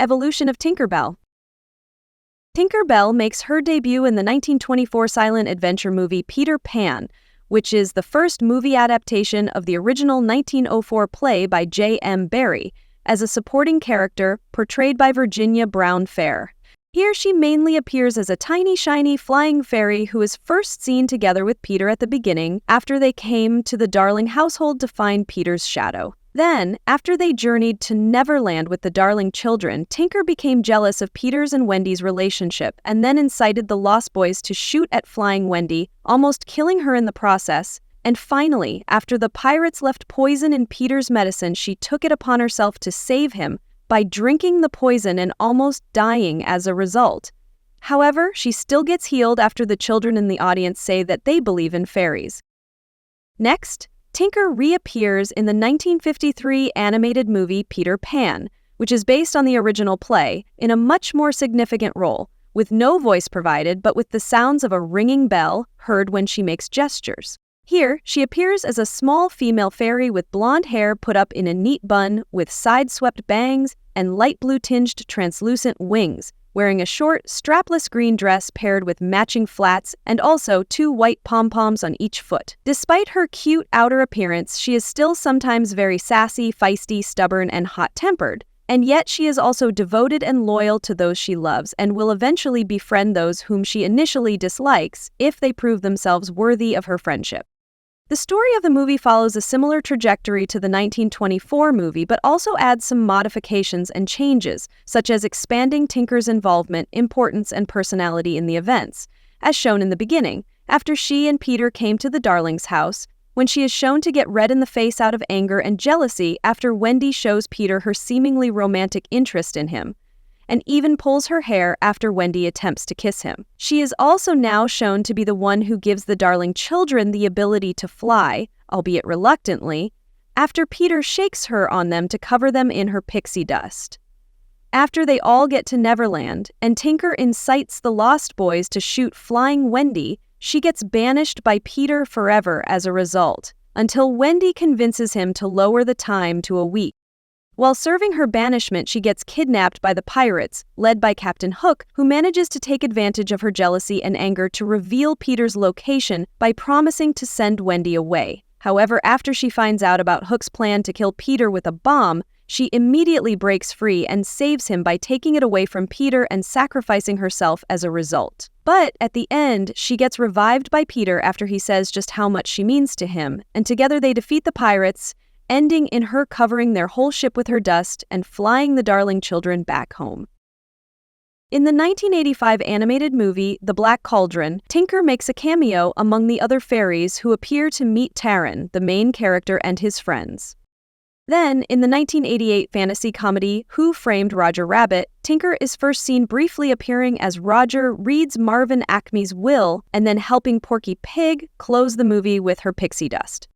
Evolution of Tinkerbell. Tinkerbell makes her debut in the 1924 silent adventure movie Peter Pan, which is the first movie adaptation of the original 1904 play by J.M. Barrie, as a supporting character portrayed by Virginia Brown Fair. Here she mainly appears as a tiny, shiny, flying fairy who is first seen together with Peter at the beginning after they came to the Darling household to find Peter's shadow. Then, after they journeyed to Neverland with the Darling children, Tinker became jealous of Peter's and Wendy's relationship and then incited the Lost Boys to shoot at flying Wendy, almost killing her in the process. And finally, after the pirates left poison in Peter's medicine, she took it upon herself to save him by drinking the poison and almost dying as a result. However, she still gets healed after the children in the audience say that they believe in fairies. Next, Tinker reappears in the 1953 animated movie Peter Pan, which is based on the original play, in a much more significant role, with no voice provided but with the sounds of a ringing bell heard when she makes gestures. Here, she appears as a small female fairy with blonde hair put up in a neat bun with side-swept bangs and light blue-tinged translucent wings, wearing a short, strapless green dress paired with matching flats and also 2 white pom-poms on each foot. Despite her cute outer appearance, she is still sometimes very sassy, feisty, stubborn, and hot-tempered. And yet she is also devoted and loyal to those she loves and will eventually befriend those whom she initially dislikes if they prove themselves worthy of her friendship. The story of the movie follows a similar trajectory to the 1924 movie, but also adds some modifications and changes, such as expanding Tinker's involvement, importance, and personality in the events, as shown in the beginning, after she and Peter came to the Darling's house, when she is shown to get red in the face out of anger and jealousy after Wendy shows Peter her seemingly romantic interest in him, and even pulls her hair after Wendy attempts to kiss him. She is also now shown to be the one who gives the Darling children the ability to fly, albeit reluctantly, after Peter shakes her on them to cover them in her pixie dust. After they all get to Neverland, and Tinker incites the Lost Boys to shoot flying Wendy, she gets banished by Peter forever as a result, until Wendy convinces him to lower the time to a week. While serving her banishment, she gets kidnapped by the pirates, led by Captain Hook, who manages to take advantage of her jealousy and anger to reveal Peter's location by promising to send Wendy away. However, after she finds out about Hook's plan to kill Peter with a bomb, she immediately breaks free and saves him by taking it away from Peter and sacrificing herself as a result. But at the end, she gets revived by Peter after he says just how much she means to him, and together they defeat the pirates, ending in her covering their whole ship with her dust and flying the Darling children back home. In the 1985 animated movie, The Black Cauldron, Tinker makes a cameo among the other fairies who appear to meet Taran, the main character, and his friends. Then, in the 1988 fantasy comedy Who Framed Roger Rabbit, Tinker is first seen briefly appearing as Roger reads Marvin Acme's will and then helping Porky Pig close the movie with her pixie dust.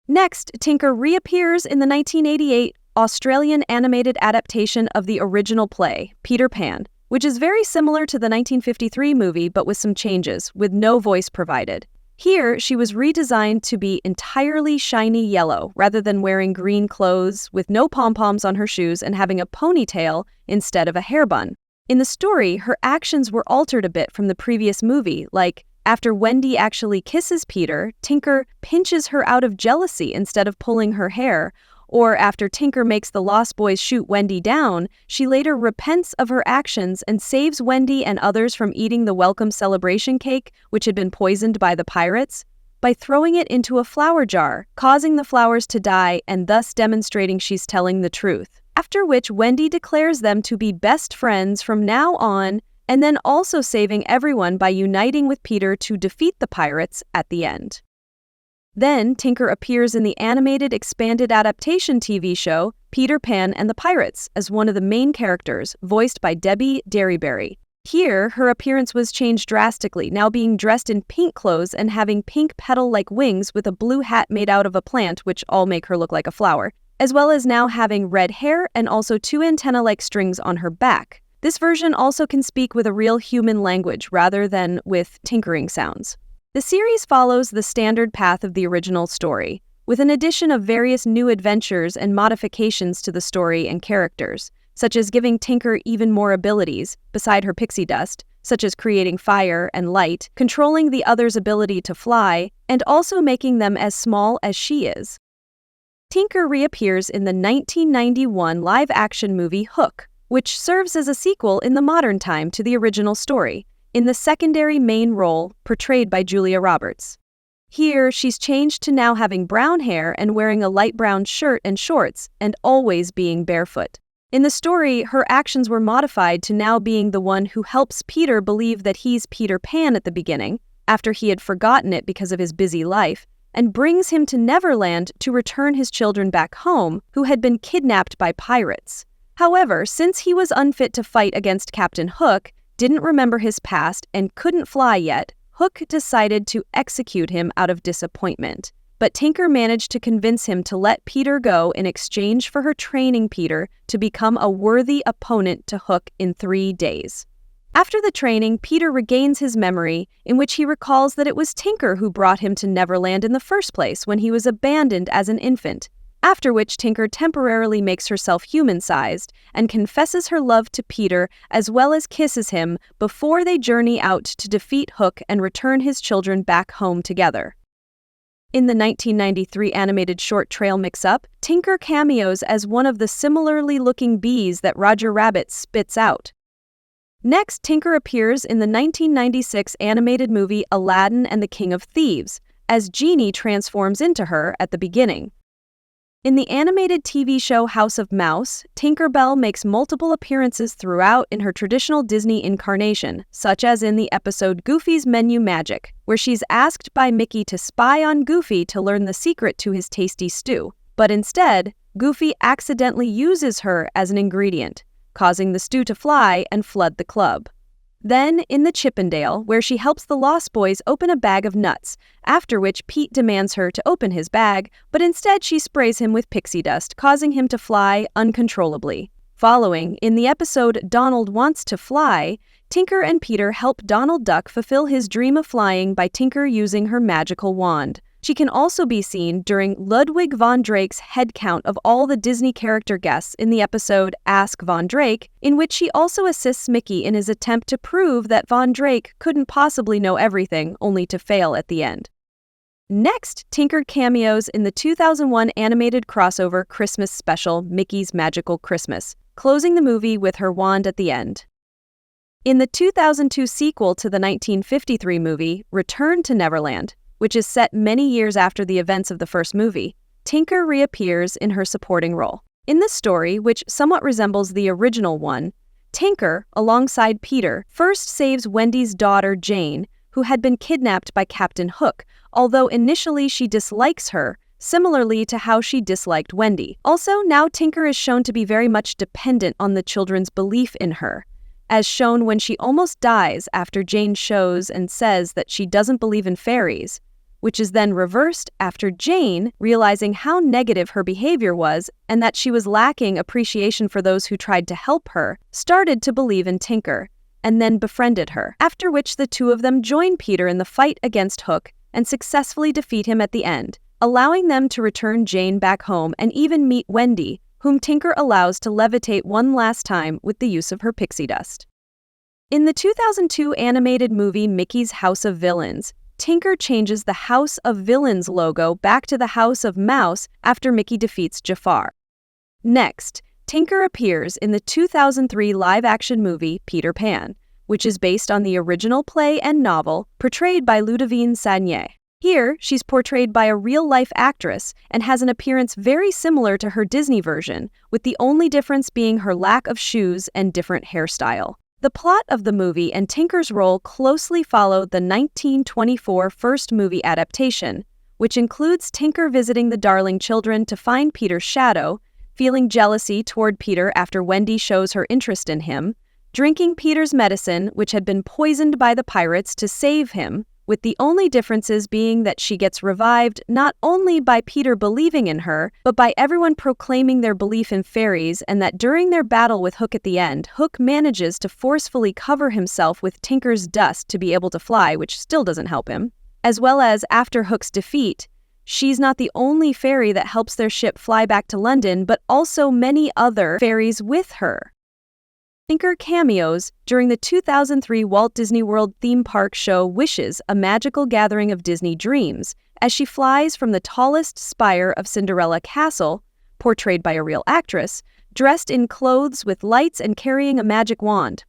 Next, Tinker reappears in the 1988 Australian animated adaptation of the original play, Peter Pan, which is very similar to the 1953 movie but with some changes, with no voice provided. Here, she was redesigned to be entirely shiny yellow rather than wearing green clothes, with no pom-poms on her shoes and having a ponytail instead of a hair bun. In the story, her actions were altered a bit from the previous movie, like after Wendy actually kisses Peter, Tinker pinches her out of jealousy instead of pulling her hair, or after Tinker makes the Lost Boys shoot Wendy down, she later repents of her actions and saves Wendy and others from eating the welcome celebration cake, which had been poisoned by the pirates, by throwing it into a flower jar, causing the flowers to die and thus demonstrating she's telling the truth. After which Wendy declares them to be best friends from now on, and then also saving everyone by uniting with Peter to defeat the pirates at the end. Then, Tinker appears in the animated expanded adaptation TV show Peter Pan and the Pirates as one of the main characters, voiced by Debbie Derryberry. Here, her appearance was changed drastically, now being dressed in pink clothes and having pink petal-like wings with a blue hat made out of a plant, which all make her look like a flower, as well as now having red hair and also 2 antenna-like strings on her back. This version also can speak with a real human language rather than with tinkering sounds. The series follows the standard path of the original story, with an addition of various new adventures and modifications to the story and characters. such as giving Tinker even more abilities, beside her pixie dust, such as creating fire and light, controlling the others' ability to fly, and also making them as small as she is. Tinker reappears in the 1991 live-action movie Hook, which serves as a sequel in the modern time to the original story, in the secondary main role portrayed by Julia Roberts. Here, she's changed to now having brown hair and wearing a light brown shirt and shorts, and always being barefoot. In the story, her actions were modified to now being the one who helps Peter believe that he's Peter Pan at the beginning, after he had forgotten it because of his busy life, and brings him to Neverland to return his children back home, who had been kidnapped by pirates. However, since he was unfit to fight against Captain Hook, didn't remember his past, and couldn't fly yet, Hook decided to execute him out of disappointment. But Tinker managed to convince him to let Peter go in exchange for her training Peter to become a worthy opponent to Hook in 3 days. After the training, Peter regains his memory, in which he recalls that it was Tinker who brought him to Neverland in the first place when he was abandoned as an infant, after which Tinker temporarily makes herself human-sized and confesses her love to Peter as well as kisses him before they journey out to defeat Hook and return his children back home together. In the 1993 animated short Trail Mix-Up, Tinker cameos as one of the similarly looking bees that Roger Rabbit spits out. Next, Tinker appears in the 1996 animated movie Aladdin and the King of Thieves, as Genie transforms into her at the beginning. In the animated TV show House of Mouse, Tinkerbell makes multiple appearances throughout in her traditional Disney incarnation, such as in the episode Goofy's Menu Magic, where she's asked by Mickey to spy on Goofy to learn the secret to his tasty stew. But instead, Goofy accidentally uses her as an ingredient, causing the stew to fly and flood the club. Then, in the Chippendale, where she helps the Lost Boys open a bag of nuts, after which Pete demands her to open his bag, but instead she sprays him with pixie dust, causing him to fly uncontrollably. Following, in the episode Donald Wants to Fly, Tinker and Peter help Donald Duck fulfill his dream of flying by Tinker using her magical wand. She can also be seen during Ludwig von Drake's head count of all the Disney character guests in the episode Ask Von Drake, in which she also assists Mickey in his attempt to prove that Von Drake couldn't possibly know everything, only to fail at the end. Next, Tinker cameos in the 2001 animated crossover Christmas special Mickey's Magical Christmas, closing the movie with her wand at the end. In the 2002 sequel to the 1953 movie Return to Neverland, which is set many years after the events of the first movie, Tinker reappears in her supporting role. In this story, which somewhat resembles the original one, Tinker, alongside Peter, first saves Wendy's daughter Jane, who had been kidnapped by Captain Hook, although initially she dislikes her, similarly to how she disliked Wendy. Also, now Tinker is shown to be very much dependent on the children's belief in her, as shown when she almost dies after Jane shows and says that she doesn't believe in fairies, which is then reversed after Jane, realizing how negative her behavior was and that she was lacking appreciation for those who tried to help her, started to believe in Tinker, and then befriended her, after which the two of them join Peter in the fight against Hook and successfully defeat him at the end, allowing them to return Jane back home and even meet Wendy, whom Tinker allows to levitate one last time with the use of her pixie dust. In the 2002 animated movie Mickey's House of Villains, Tinker changes the House of Villains logo back to the House of Mouse after Mickey defeats Jafar. Next, Tinker appears in the 2003 live-action movie Peter Pan, which is based on the original play and novel portrayed by Ludivine Sagnier. Here, she's portrayed by a real-life actress and has an appearance very similar to her Disney version, with the only difference being her lack of shoes and different hairstyle. The plot of the movie and Tinker's role closely followed the 1924 first movie adaptation, which includes Tinker visiting the Darling children to find Peter's shadow, feeling jealousy toward Peter after Wendy shows her interest in him, drinking Peter's medicine, which had been poisoned by the pirates, to save him, with the only differences being that she gets revived not only by Peter believing in her, but by everyone proclaiming their belief in fairies, and that during their battle with Hook at the end, Hook manages to forcefully cover himself with Tinker's dust to be able to fly, which still doesn't help him. As well as, after Hook's defeat, she's not the only fairy that helps their ship fly back to London, but also many other fairies with her. Tinker cameos during the 2003 Walt Disney World theme park show Wishes, a magical gathering of Disney dreams, as she flies from the tallest spire of Cinderella Castle, portrayed by a real actress, dressed in clothes with lights and carrying a magic wand.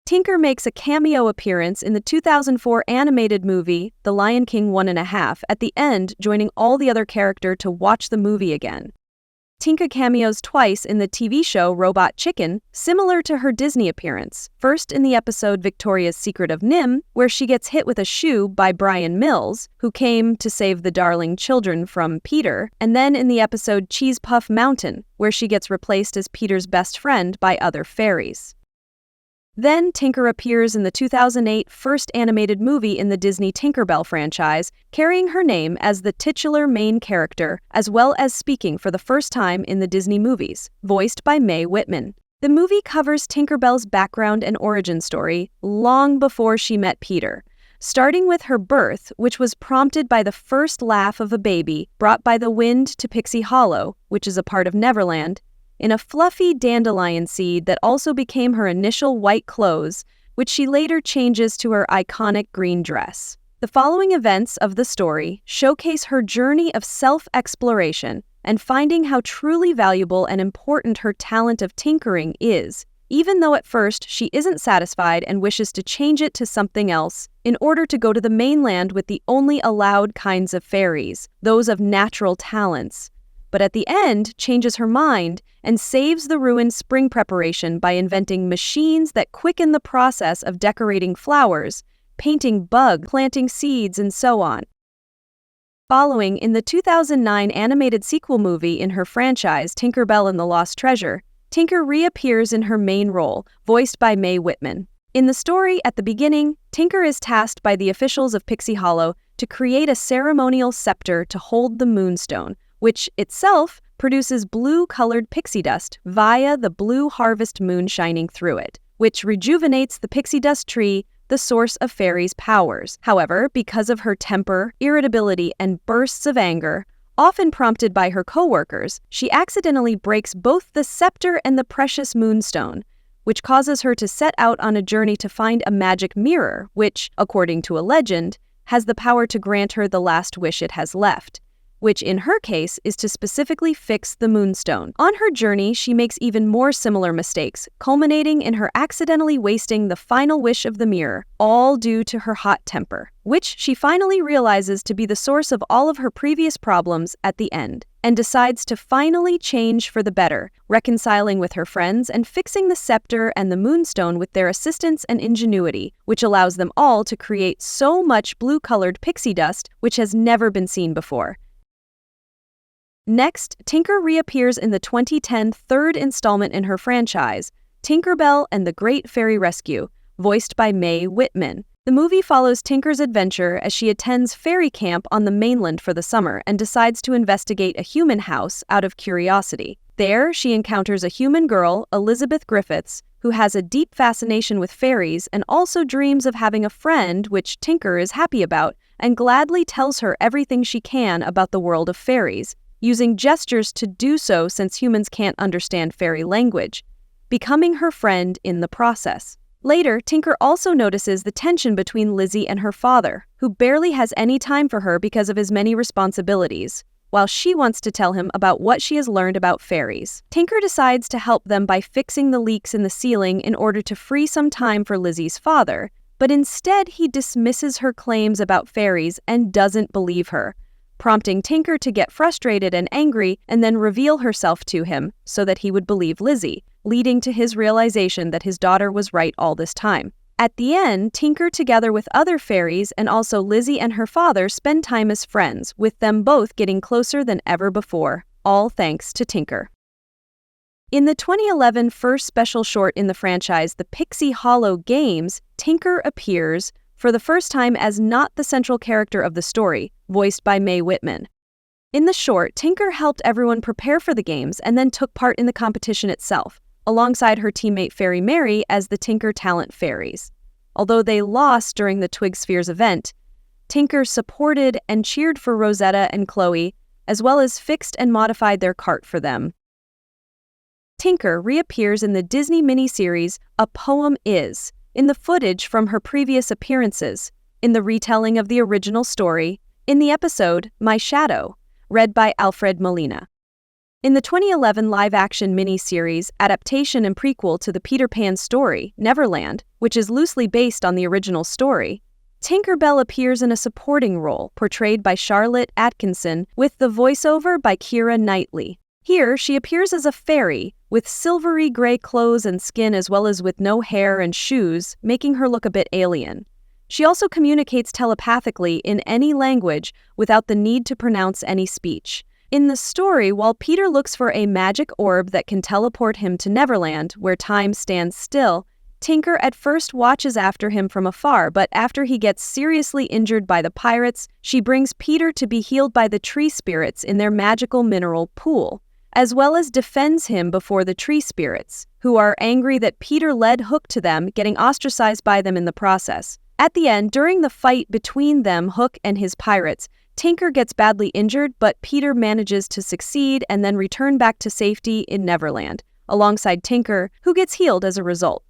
Tinker makes a cameo appearance in the 2004 animated movie The Lion King 1.5 at the end, joining all the other characters to watch the movie again. Tinker cameos twice in the TV show Robot Chicken, similar to her Disney appearance. First in the episode Victoria's Secret of NIMH, where she gets hit with a shoe by Brian Mills, who came to save the darling children from Peter, and then in the episode Cheese Puff Mountain, where she gets replaced as Peter's best friend by other fairies. Then Tinker appears in the 2008 first animated movie in the Disney Tinkerbell franchise, carrying her name as the titular main character, as well as speaking for the first time in the Disney movies, voiced by Mae Whitman. The movie covers Tinkerbell's background and origin story long before she met Peter, starting with her birth, which was prompted by the first laugh of a baby brought by the wind to Pixie Hollow, which is a part of Neverland, in a fluffy dandelion seed that also became her initial white clothes, which she later changes to her iconic green dress. The following events of the story showcase her journey of self-exploration and finding how truly valuable and important her talent of tinkering is, even though at first she isn't satisfied and wishes to change it to something else in order to go to the mainland with the only allowed kinds of fairies, those of natural talents. But at the end, changes her mind and saves the ruined spring preparation by inventing machines that quicken the process of decorating flowers, painting bugs, planting seeds, and so on. Following in the 2009 animated sequel movie in her franchise, Tinkerbell and the Lost Treasure, Tinker reappears in her main role, voiced by Mae Whitman. In the story, at the beginning, Tinker is tasked by the officials of Pixie Hollow to create a ceremonial scepter to hold the Moonstone, which itself produces blue-colored pixie dust via the blue harvest moon shining through it, which rejuvenates the pixie dust tree, the source of fairies' powers. However, because of her temper, irritability, and bursts of anger, often prompted by her co-workers, she accidentally breaks both the scepter and the precious moonstone, which causes her to set out on a journey to find a magic mirror, which, according to a legend, has the power to grant her the last wish it has left, which in her case is to specifically fix the Moonstone. On her journey, she makes even more similar mistakes, culminating in her accidentally wasting the final wish of the mirror, all due to her hot temper, which she finally realizes to be the source of all of her previous problems at the end, and decides to finally change for the better, reconciling with her friends and fixing the scepter and the Moonstone with their assistance and ingenuity, which allows them all to create so much blue-colored pixie dust which has never been seen before. Next, Tinker reappears in the 2010 third installment in her franchise, Tinkerbell and the Great Fairy Rescue, voiced by Mae Whitman. The movie follows Tinker's adventure as she attends fairy camp on the mainland for the summer and decides to investigate a human house out of curiosity. There, she encounters a human girl, Elizabeth Griffiths, who has a deep fascination with fairies and also dreams of having a friend, which Tinker is happy about, and gladly tells her everything she can about the world of fairies, using gestures to do so since humans can't understand fairy language, becoming her friend in the process. Later, Tinker also notices the tension between Lizzie and her father, who barely has any time for her because of his many responsibilities, while she wants to tell him about what she has learned about fairies. Tinker decides to help them by fixing the leaks in the ceiling in order to free some time for Lizzie's father, but instead he dismisses her claims about fairies and doesn't believe her, prompting Tinker to get frustrated and angry and then reveal herself to him so that he would believe Lizzie, leading to his realization that his daughter was right all this time. At the end, Tinker, together with other fairies and also Lizzie and her father, spend time as friends, with them both getting closer than ever before, all thanks to Tinker. In the 2011 first special short in the franchise, The Pixie Hollow Games, Tinker appears for the first time as not the central character of the story, voiced by Mae Whitman. In the short, Tinker helped everyone prepare for the games and then took part in the competition itself, alongside her teammate Fairy Mary as the Tinker Talent Fairies. Although they lost during the Twig Spheres event, Tinker supported and cheered for Rosetta and Chloe, as well as fixed and modified their cart for them. Tinker reappears in the Disney miniseries A Poem Is, in the footage from her previous appearances, in the retelling of the original story, in the episode My Shadow, read by Alfred Molina. In the 2011 live-action miniseries adaptation and prequel to the Peter Pan story, Neverland, which is loosely based on the original story, Tinkerbell appears in a supporting role portrayed by Charlotte Atkinson with the voiceover by Keira Knightley. Here, she appears as a fairy, with silvery gray clothes and skin as well as with no hair and shoes, making her look a bit alien. She also communicates telepathically in any language without the need to pronounce any speech. In the story, while Peter looks for a magic orb that can teleport him to Neverland, where time stands still, Tinker at first watches after him from afar, but after he gets seriously injured by the pirates, she brings Peter to be healed by the tree spirits in their magical mineral pool, as well as defends him before the tree spirits, who are angry that Peter led Hook to them, getting ostracized by them in the process. At the end, during the fight between them, Hook and his pirates, Tinker gets badly injured, but Peter manages to succeed and then return back to safety in Neverland, alongside Tinker, who gets healed as a result.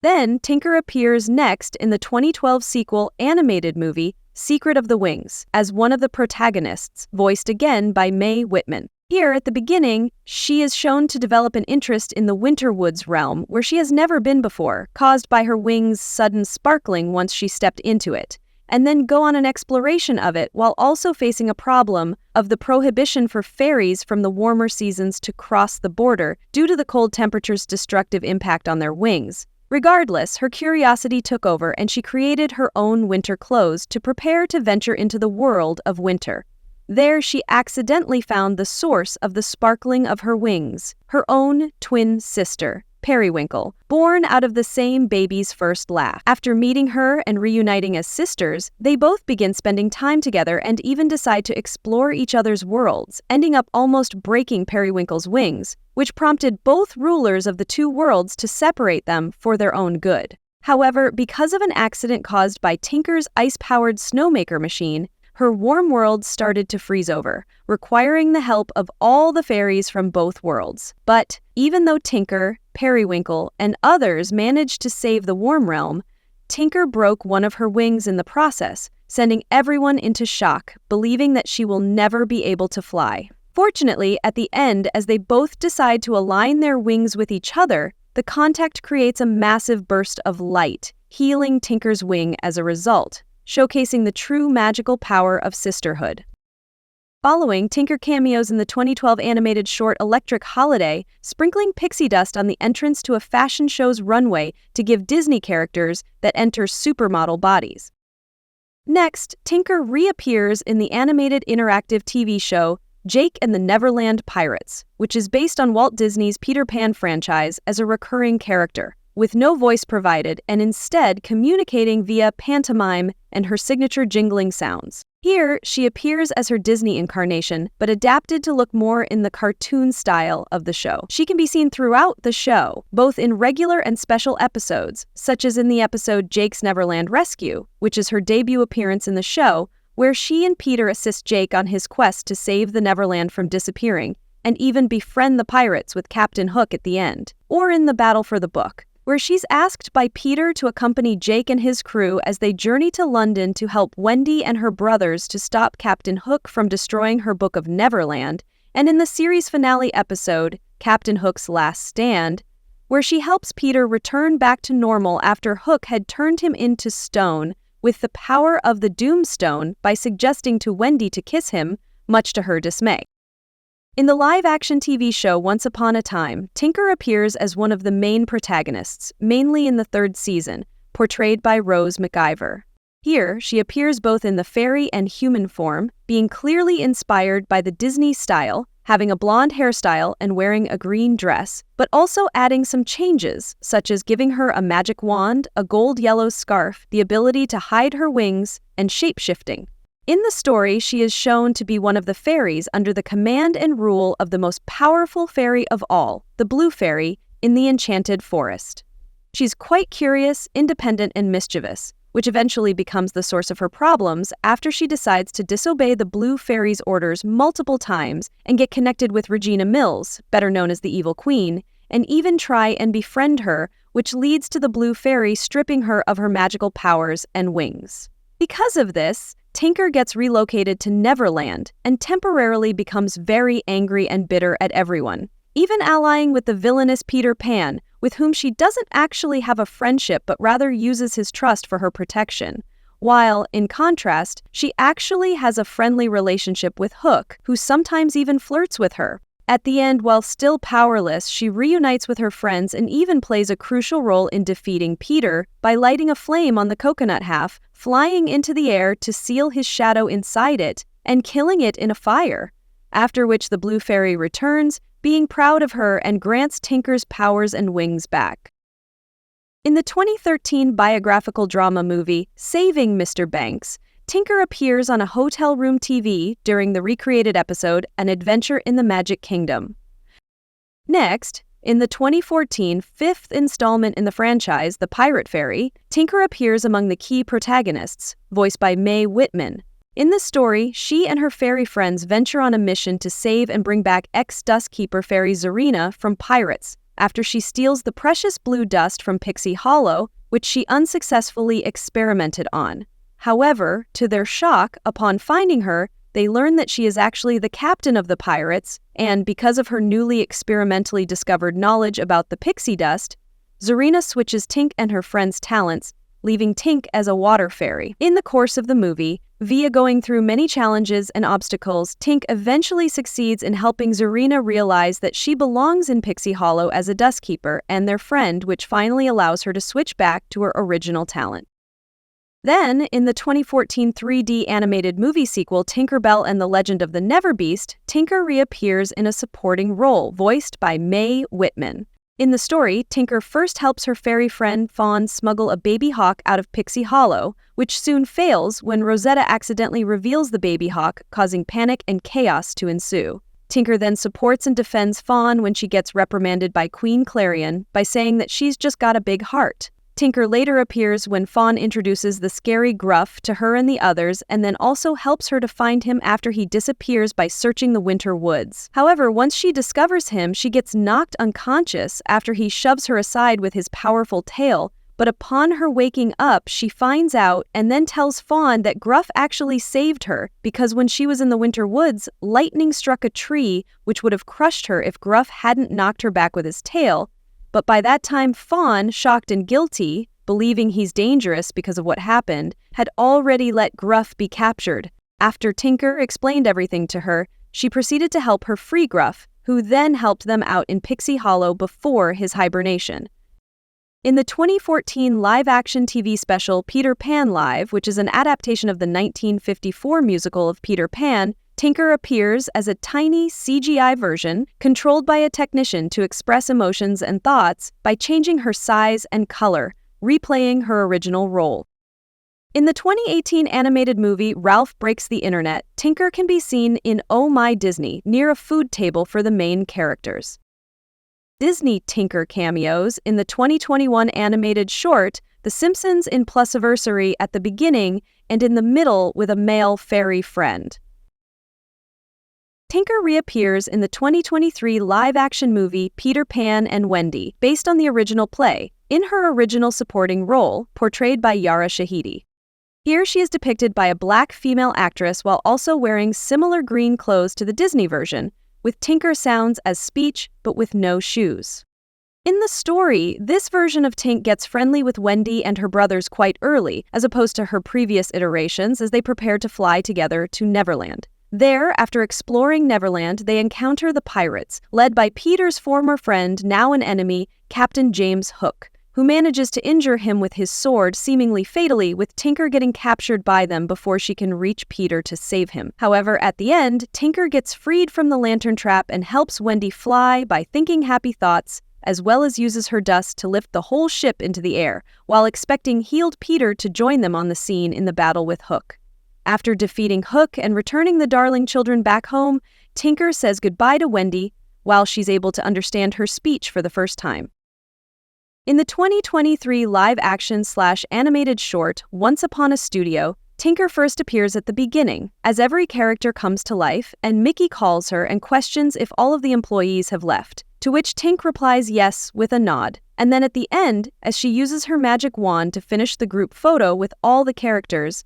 Then, Tinker appears next in the 2012 sequel animated movie Secret of the Wings, as one of the protagonists, voiced again by Mae Whitman. Here, at the beginning, she is shown to develop an interest in the Winterwoods realm, where she has never been before, caused by her wings' sudden sparkling once she stepped into it, and then go on an exploration of it while also facing a problem of the prohibition for fairies from the warmer seasons to cross the border due to the cold temperature's destructive impact on their wings. Regardless, her curiosity took over and she created her own winter clothes to prepare to venture into the world of winter. There, she accidentally found the source of the sparkling of her wings, her own twin sister, Periwinkle, born out of the same baby's first laugh. After meeting her and reuniting as sisters, they both begin spending time together and even decide to explore each other's worlds, ending up almost breaking Periwinkle's wings, which prompted both rulers of the two worlds to separate them for their own good. However, because of an accident caused by Tinker's ice-powered snowmaker machine, her warm world started to freeze over, requiring the help of all the fairies from both worlds. But even though Tinker, Periwinkle, and others managed to save the warm realm, Tinker broke one of her wings in the process, sending everyone into shock, believing that she will never be able to fly. Fortunately, at the end, as they both decide to align their wings with each other, the contact creates a massive burst of light, healing Tinker's wing as a result, showcasing the true magical power of sisterhood. Following, Tinker cameos in the 2012 animated short Electric Holiday, sprinkling pixie dust on the entrance to a fashion show's runway to give Disney characters that enter supermodel bodies. Next, Tinker reappears in the animated interactive TV show Jake and the Neverland Pirates, which is based on Walt Disney's Peter Pan franchise, as a recurring character, with no voice provided and instead communicating via pantomime and her signature jingling sounds. Here, she appears as her Disney incarnation, but adapted to look more in the cartoon style of the show. She can be seen throughout the show, both in regular and special episodes, such as in the episode Jake's Neverland Rescue, which is her debut appearance in the show, where she and Peter assist Jake on his quest to save the Neverland from disappearing, and even befriend the pirates with Captain Hook at the end, or in the Battle for the Book, where she's asked by Peter to accompany Jake and his crew as they journey to London to help Wendy and her brothers to stop Captain Hook from destroying her Book of Neverland, and in the series finale episode, Captain Hook's Last Stand, where she helps Peter return back to normal after Hook had turned him into stone with the power of the Doomstone by suggesting to Wendy to kiss him, much to her dismay. In the live-action TV show Once Upon a Time, Tinker appears as one of the main protagonists, mainly in the third season, portrayed by Rose McIver. Here, she appears both in the fairy and human form, being clearly inspired by the Disney style, having a blonde hairstyle and wearing a green dress, but also adding some changes, such as giving her a magic wand, a gold-yellow scarf, the ability to hide her wings, and shape-shifting. In the story, she is shown to be one of the fairies under the command and rule of the most powerful fairy of all, the Blue Fairy, in the Enchanted Forest. She's quite curious, independent, and mischievous, which eventually becomes the source of her problems after she decides to disobey the Blue Fairy's orders multiple times and get connected with Regina Mills, better known as the Evil Queen, and even try and befriend her, which leads to the Blue Fairy stripping her of her magical powers and wings. Because of this, Tinker gets relocated to Neverland and temporarily becomes very angry and bitter at everyone, even allying with the villainous Peter Pan, with whom she doesn't actually have a friendship but rather uses his trust for her protection. While, in contrast, she actually has a friendly relationship with Hook, who sometimes even flirts with her. At the end, while still powerless, she reunites with her friends and even plays a crucial role in defeating Peter by lighting a flame on the coconut half, flying into the air to seal his shadow inside it, and killing it in a fire. After which the Blue Fairy returns, being proud of her and grants Tinker's powers and wings back. In the 2013 biographical drama movie Saving Mr. Banks, Tinker appears on a hotel room TV during the recreated episode An Adventure in the Magic Kingdom. Next, in the 2014 fifth installment in the franchise, The Pirate Fairy, Tinker appears among the key protagonists, voiced by Mae Whitman. In the story, she and her fairy friends venture on a mission to save and bring back ex-Dustkeeper fairy Zarina from pirates after she steals the precious blue dust from Pixie Hollow, which she unsuccessfully experimented on. However, to their shock, upon finding her, they learn that she is actually the captain of the pirates, and because of her newly experimentally discovered knowledge about the Pixie Dust, Zarina switches Tink and her friends' talents, leaving Tink as a water fairy. In the course of the movie, via going through many challenges and obstacles, Tink eventually succeeds in helping Zarina realize that she belongs in Pixie Hollow as a Dustkeeper and their friend, which finally allows her to switch back to her original talent. Then, in the 2014 3D animated movie sequel Tinkerbell and the Legend of the NeverBeast, Tinker reappears in a supporting role, voiced by Mae Whitman. In the story, Tinker first helps her fairy friend Fawn smuggle a baby hawk out of Pixie Hollow, which soon fails when Rosetta accidentally reveals the baby hawk, causing panic and chaos to ensue. Tinker then supports and defends Fawn when she gets reprimanded by Queen Clarion by saying that she's just got a big heart. Tinker later appears when Fawn introduces the scary Gruff to her and the others, and then also helps her to find him after he disappears by searching the winter woods. However, once she discovers him, she gets knocked unconscious after he shoves her aside with his powerful tail, but upon her waking up, she finds out and then tells Fawn that Gruff actually saved her because when she was in the winter woods, lightning struck a tree which would have crushed her if Gruff hadn't knocked her back with his tail. But by that time, Fawn, shocked and guilty, believing he's dangerous because of what happened, had already let Gruff be captured. After Tinker explained everything to her, she proceeded to help her free Gruff, who then helped them out in Pixie Hollow before his hibernation. In the 2014 live-action TV special Peter Pan Live, which is an adaptation of the 1954 musical of Peter Pan, Tinker appears as a tiny CGI version controlled by a technician to express emotions and thoughts by changing her size and color, replaying her original role. In the 2018 animated movie Ralph Breaks the Internet, Tinker can be seen in Oh My Disney near a food table for the main characters. Disney Tinker cameos in the 2021 animated short The Simpsons in Plusaversary at the beginning and in the middle with a male fairy friend. Tinker reappears in the 2023 live-action movie Peter Pan and Wendy, based on the original play, in her original supporting role, portrayed by Yara Shahidi. Here she is depicted by a black female actress while also wearing similar green clothes to the Disney version, with Tinker sounds as speech but with no shoes. In the story, this version of Tink gets friendly with Wendy and her brothers quite early, as opposed to her previous iterations as they prepare to fly together to Neverland. There, after exploring Neverland, they encounter the pirates, led by Peter's former friend, now an enemy, Captain James Hook, who manages to injure him with his sword seemingly fatally, with Tinker getting captured by them before she can reach Peter to save him. However, at the end, Tinker gets freed from the lantern trap and helps Wendy fly by thinking happy thoughts, as well as uses her dust to lift the whole ship into the air, while expecting healed Peter to join them on the scene in the battle with Hook. After defeating Hook and returning the darling children back home, Tinker says goodbye to Wendy while she's able to understand her speech for the first time. In the 2023 live-action/animated short Once Upon a Studio, Tinker first appears at the beginning, as every character comes to life, and Mickey calls her and questions if all of the employees have left, to which Tink replies yes with a nod. And then at the end, as she uses her magic wand to finish the group photo with all the characters,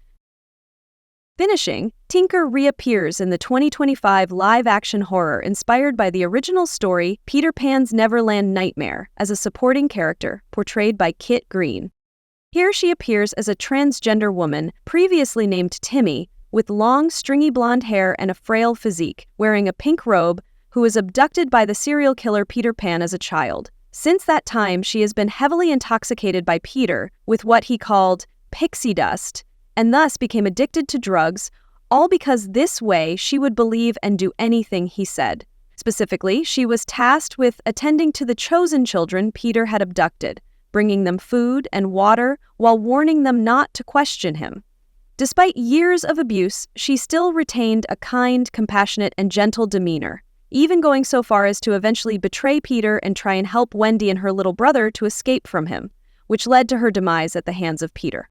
finishing, Tinker reappears in the 2025 live-action horror inspired by the original story Peter Pan's Neverland Nightmare as a supporting character, portrayed by Kit Green. Here she appears as a transgender woman, previously named Timmy, with long, stringy blonde hair and a frail physique, wearing a pink robe, who was abducted by the serial killer Peter Pan as a child. Since that time, she has been heavily intoxicated by Peter with what he called Pixie Dust, and thus became addicted to drugs, all because this way she would believe and do anything he said. Specifically, she was tasked with attending to the chosen children Peter had abducted, bringing them food and water while warning them not to question him. Despite years of abuse, she still retained a kind, compassionate, and gentle demeanor, even going so far as to eventually betray Peter and try and help Wendy and her little brother to escape from him, which led to her demise at the hands of Peter.